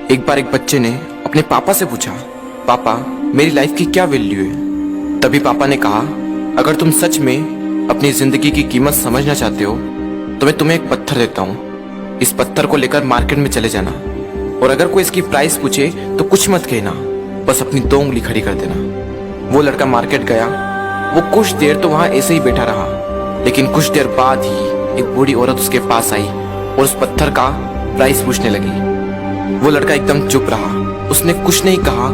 एक बार एक बच्चे ने अपने पापा से पूछा, पापा मेरी लाइफ की क्या वैल्यू है। तभी पापा ने कहा, अगर तुम सच में अपनी जिंदगी की कीमत समझना चाहते हो तो मैं तुम्हें एक पत्थर देता हूँ। इस पत्थर को लेकर मार्केट में चले जाना और अगर कोई इसकी प्राइस पूछे तो कुछ मत कहना, बस अपनी 2 उंगली खड़ी कर देना। वो लड़का मार्केट गया। वो कुछ देर तो वहां ऐसे ही बैठा रहा, लेकिन कुछ देर बाद ही एक बूढ़ी औरत उसके पास आई और उस पत्थर का प्राइस पूछने लगी। वो लड़का एकदम चुप रहा, उसने कुछ नहीं कहा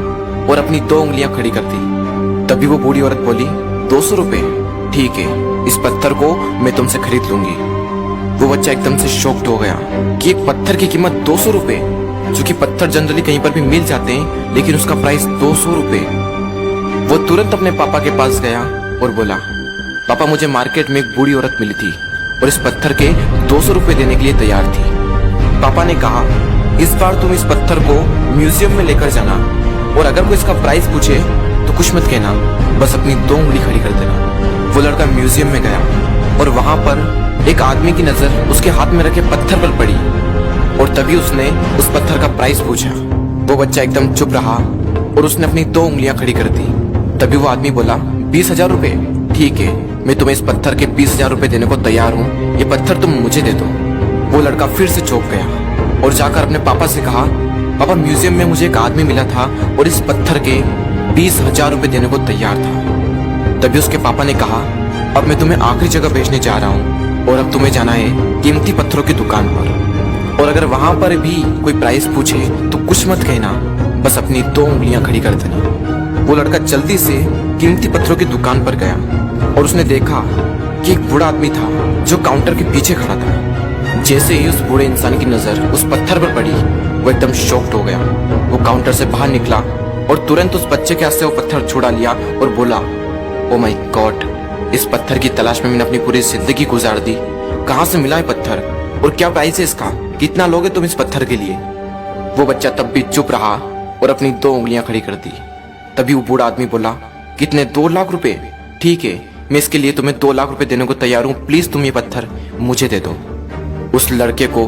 और अपनी 2 उंगलियां खड़ी कर दी। तभी वो बूढ़ी औरत बोली, 200 रुपए, ठीक है, इस पत्थर को मैं तुमसे खरीद लूंगी। वो बच्चा एकदम से शॉक्ड हो गया कि एक पत्थर की कीमत 200 रुपए, जो कि पत्थर जनरली कहीं पर भी मिल जाते हैं, लेकिन उसका प्राइस 200 रुपए। वो तुरंत अपने पापा के पास गया और बोला, पापा मुझे मार्केट में एक बूढ़ी औरत मिली थी और इस पत्थर के 200 रुपए देने के लिए तैयार थी। पापा ने कहा, इस बार तुम इस पत्थर को म्यूजियम में लेकर जाना और अगर कोई इसका प्राइस पूछे तो कुछ मत कहना, बस अपनी 2 उंगली खड़ी कर देना। वो लड़का म्यूजियम में गया और वहां पर एक आदमी की नजर उसके हाथ में रखे पत्थर पर पड़ी और तभी उसने उस पत्थर का प्राइस पूछा। वो बच्चा एकदम चुप रहा और उसने अपनी 2 उंगलियां खड़ी कर दी। तभी वो आदमी बोला, 20,000 रुपए, ठीक है, मैं तुम्हें इस पत्थर के 20,000 रुपए देने को तैयार हूँ, ये पत्थर तुम मुझे दे दो। वो लड़का फिर से चौंक गया और जाकर अपने पापा से कहा, पापा म्यूजियम में मुझे एक आदमी मिला था और इस पत्थर के 20,000 रुपए देने को तैयार था। तभी उसके पापा ने कहा, अब मैं तुम्हें आखिरी जगह भेजने जा रहा हूँ और अब तुम्हें जाना है कीमती पत्थरों की दुकान पर और अगर वहां पर भी कोई प्राइस पूछे तो कुछ मत कहना, बस अपनी 2 उंगलियां खड़ी कर देना। वो लड़का जल्दी से कीमती पत्थरों की दुकान पर गया और उसने देखा कि एक बूढ़ा आदमी था जो काउंटर के पीछे खड़ा था। जैसे ही उस बूढ़े इंसान की नजर उस पत्थर पर पड़ी, वो एकदम शॉक्ड हो गया। वो काउंटर से बाहर निकला और तुरंत उस बच्चे के हाथ से वो पत्थर छुड़ा लिया और बोला, ओ माय गॉड, इस पत्थर की तलाश में मैंने अपनी पूरी जिंदगी गुजार दी। कहाँ से मिला है पत्थर और क्या प्राइस है इसका, कितना लोगे तुम इस पत्थर के लिए। वो बच्चा तब भी चुप रहा और अपनी 2 उंगलियां खड़ी कर दी। तभी वो बूढ़ा आदमी बोला, कितने, 2 लाख रुपए, ठीक है, मैं इसके लिए तुम्हें 2 लाख रुपए देने को तैयार हूँ, प्लीज तुम ये पत्थर मुझे दे दो। उस लड़के को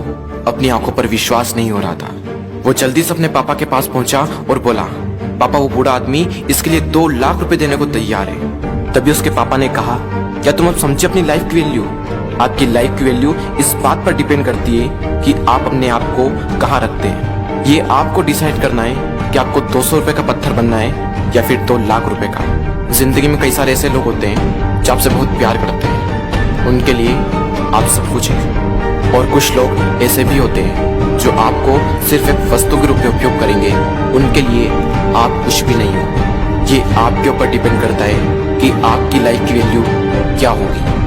अपनी आंखों पर विश्वास नहीं हो रहा था। वो जल्दी से अपने पापा के पास पहुंचा और बोला, पापा वो बूढ़ा आदमी इसके लिए 2 लाख रुपए देने को तैयार है। तभी उसके पापा ने कहा, क्या तुम अब समझे अपनी लाइफ की वैल्यू? आपकी लाइफ की वैल्यू इस बात पर डिपेंड करती है कि आप अपने आप को कहाँ रखते हैं। ये आपको डिसाइड करना है कि आपको 200 रुपए का पत्थर बनना है या फिर 2 लाख रुपए का। जिंदगी में कई सारे ऐसे लोग होते हैं जो आपसे बहुत प्यार करते हैं, उनके लिए आप सब कुछ है, और कुछ लोग ऐसे भी होते हैं जो आपको सिर्फ एक वस्तु के रूप में उपयोग करेंगे, उनके लिए आप कुछ भी नहीं हो। ये आपके ऊपर डिपेंड करता है कि आपकी लाइफ की वैल्यू क्या होगी।